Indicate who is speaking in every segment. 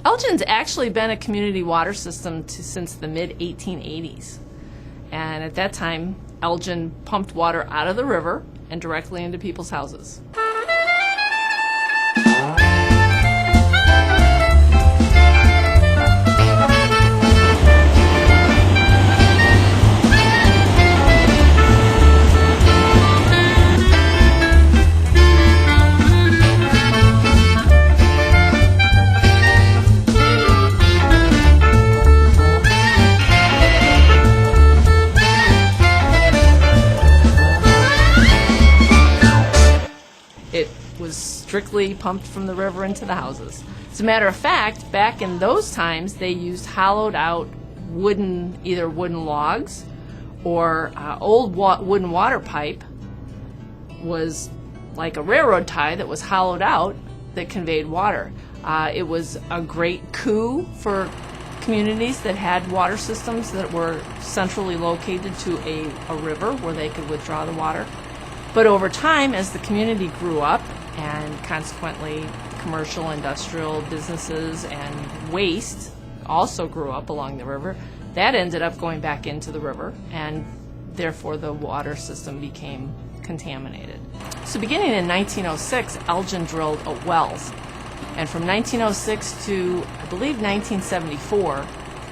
Speaker 1: Elgin's actually been a community water system since the mid-1880s. And at that time, Elgin pumped water out of the river and directly into people's houses. It was strictly pumped from the river into the houses. As a matter of fact, back in those times, they used hollowed out either wooden logs or old wooden water pipe was like a railroad tie that was hollowed out that conveyed water. It was a great coup for communities that had water systems that were centrally located to a river where they could withdraw the water. But over time, as the community grew up, and consequently commercial, industrial businesses and waste also grew up along the river, that ended up going back into the river, and therefore the water system became contaminated. So beginning in 1906, Elgin drilled wells. And from 1906 to, I believe, 1974,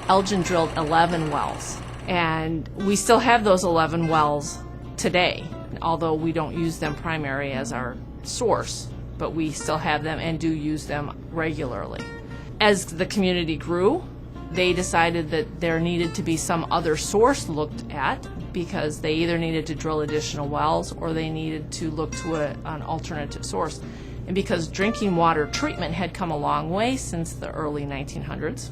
Speaker 1: Elgin drilled 11 wells. And we still have those 11 wells today, although we don't use them primary as our source, but we still have them and do use them regularly. As the community grew, they decided that there needed to be some other source looked at, because they either needed to drill additional wells or they needed to look to an alternative source. And because drinking water treatment had come a long way since the early 1900s,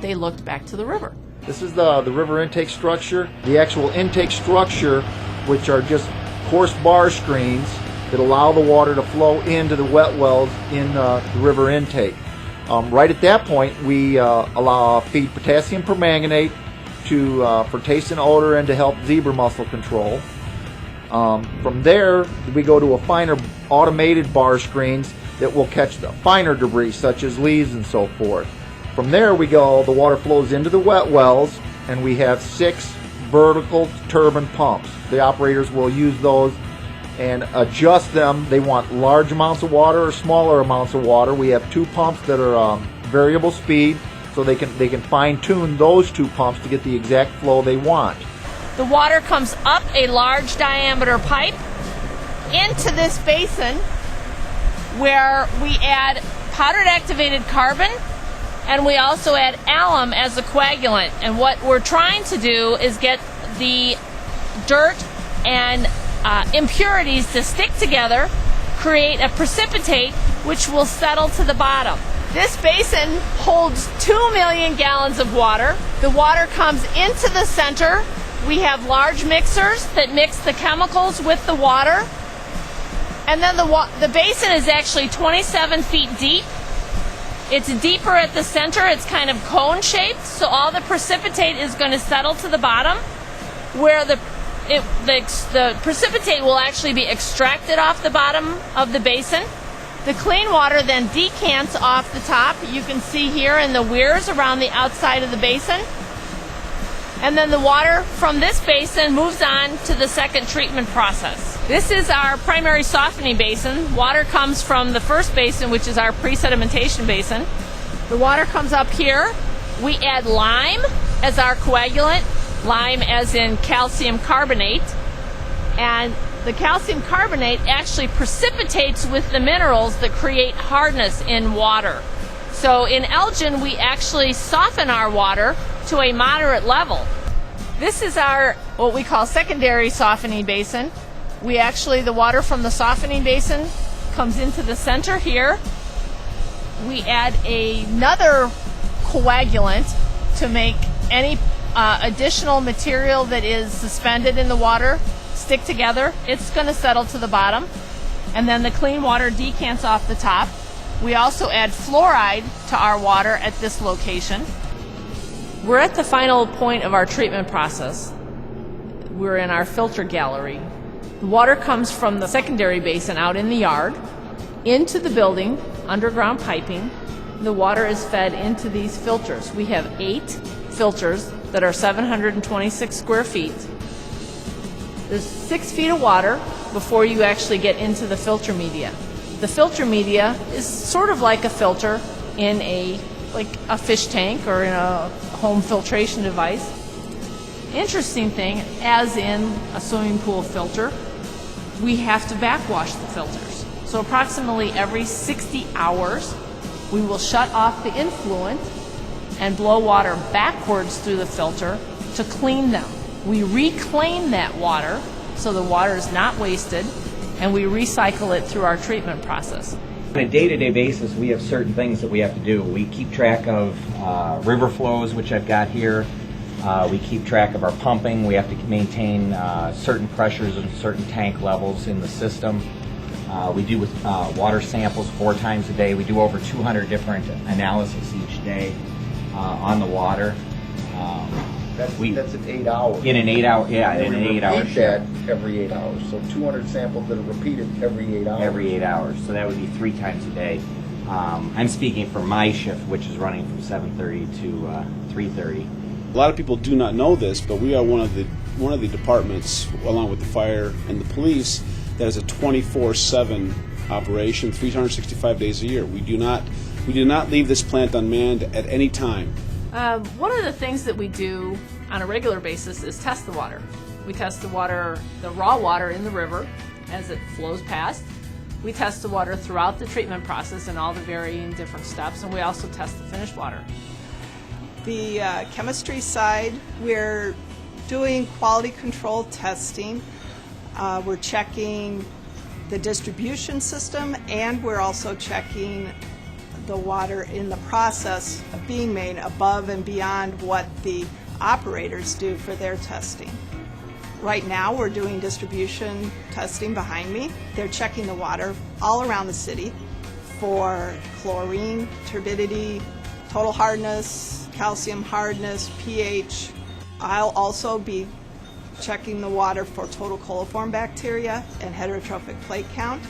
Speaker 1: they looked back to the river.
Speaker 2: This is the river intake structure. The actual intake structure, which are just coarse bar screens that allow the water to flow into the wet wells in the river intake. Right at that point, we feed potassium permanganate for taste and odor and to help zebra mussel control. From there, we go to a finer automated bar screens that will catch the finer debris such as leaves and so forth. From there we go, the water flows into the wet wells, and we have 6 vertical turbine pumps. The operators will use those and adjust them. They want large amounts of water or smaller amounts of water. We have 2 pumps that are variable speed, so they can fine-tune those 2 pumps to get the exact flow they want.
Speaker 1: The water comes up a large diameter pipe into this basin where we add powdered activated carbon, and we also add alum as a coagulant. And what we're trying to do is get the dirt and impurities to stick together, create a precipitate which will settle to the bottom. This basin holds 2 million gallons of water. The water comes into the center. We have large mixers that mix the chemicals with the water. And then the basin is actually 27 feet deep. It's deeper at the center. It's kind of cone-shaped, so all the precipitate is going to settle to the bottom, where the precipitate will actually be extracted off the bottom of the basin. The clean water then decants off the top. You can see here in the weirs around the outside of the basin. And then the water from this basin moves on to the second treatment process. This is our primary softening basin. Water comes from the first basin, which is our pre-sedimentation basin. The water comes up here. We add lime as our coagulant, lime as in calcium carbonate. And the calcium carbonate actually precipitates with the minerals that create hardness in water. So in Elgin, we actually soften our water to a moderate level. This is our, what we call secondary softening basin. The water from the softening basin comes into the center here. We add another coagulant to make any additional material that is suspended in the water stick together. It's going to settle to the bottom. And then the clean water decants off the top. We also add fluoride to our water at this location. We're at the final point of our treatment process. We're in our filter gallery. The water comes from the secondary basin out in the yard into the building, underground piping, the water is fed into these filters. We have 8 filters that are 726 square feet. There's 6 feet of water before you actually get into the filter media. The filter media is sort of like a filter in a fish tank or in a home filtration device. Interesting thing, as in a swimming pool filter, we have to backwash the filters. So approximately every 60 hours, we will shut off the influent and blow water backwards through the filter to clean them. We reclaim that water so the water is not wasted, and we recycle it through our treatment process.
Speaker 3: On a day-to-day basis, we have certain things that we have to do. We keep track of river flows, which I've got here. We keep track of our pumping. We have to maintain certain pressures and certain tank levels in the system. We do with water samples 4 times a day. We do over 200 different analyses each day on the water.
Speaker 2: That's in 8 hours.
Speaker 3: In an 8 hour, yeah, in an 8 hour
Speaker 2: repeat that every 8 hours. So 200 samples that are repeated every 8 hours.
Speaker 3: Every 8 hours. So that would be 3 times a day. I'm speaking for my shift, which is running from 7:30 to 3:30.
Speaker 4: A lot of people do not know this, but we are one of the departments, along with the fire and the police, that is a 24/7 operation, 365 days a year. We do not leave this plant unmanned at any time.
Speaker 1: One of the things that we do on a regular basis is test the water. We test the water, the raw water in the river as it flows past. We test the water throughout the treatment process and all the varying different steps, and we also test the finished water.
Speaker 5: The chemistry side, we're doing quality control testing. We're checking the distribution system, and we're also checking the water in the process of being made above and beyond what the operators do for their testing. Right now we're doing distribution testing behind me. They're checking the water all around the city for chlorine, turbidity, total hardness, calcium hardness, pH. I'll also be checking the water for total coliform bacteria and heterotrophic plate count.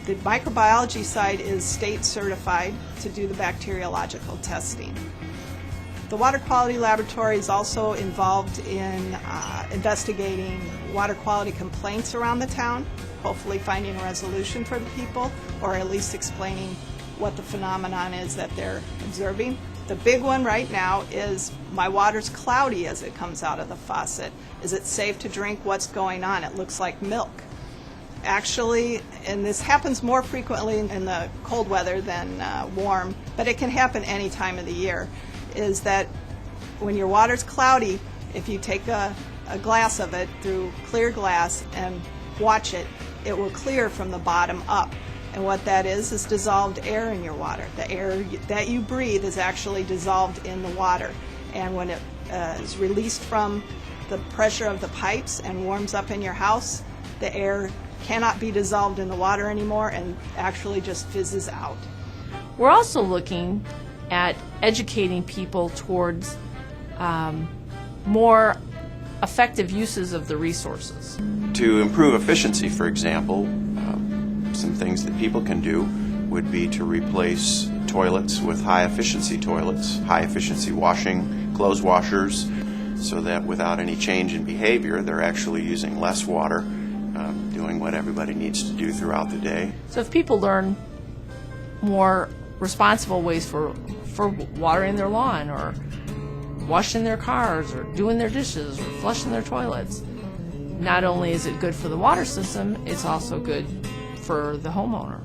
Speaker 5: The microbiology side is state certified to do the bacteriological testing. The water quality laboratory is also involved in investigating water quality complaints around the town, hopefully finding a resolution for the people, or at least explaining what the phenomenon is that they're observing. The big one right now is my water's cloudy as it comes out of the faucet. Is it safe to drink? What's going on? It looks like milk. Actually, and this happens more frequently in the cold weather than warm, but it can happen any time of the year, is that when your water's cloudy, if you take a glass of it through clear glass and watch it, it will clear from the bottom up. And what that is dissolved air in your water. The air that you breathe is actually dissolved in the water. And when it is released from the pressure of the pipes and warms up in your house, the air cannot be dissolved in the water anymore and actually just fizzes out.
Speaker 1: We're also looking at educating people towards more effective uses of the resources.
Speaker 6: To improve efficiency, for example, some things that people can do would be to replace toilets with high-efficiency toilets, high-efficiency washing, clothes washers, so that without any change in behavior, they're actually using less water, doing what everybody needs to do throughout the day.
Speaker 1: So if people learn more responsible ways for watering their lawn, or washing their cars, or doing their dishes, or flushing their toilets, not only is it good for the water system, it's also good for the homeowner.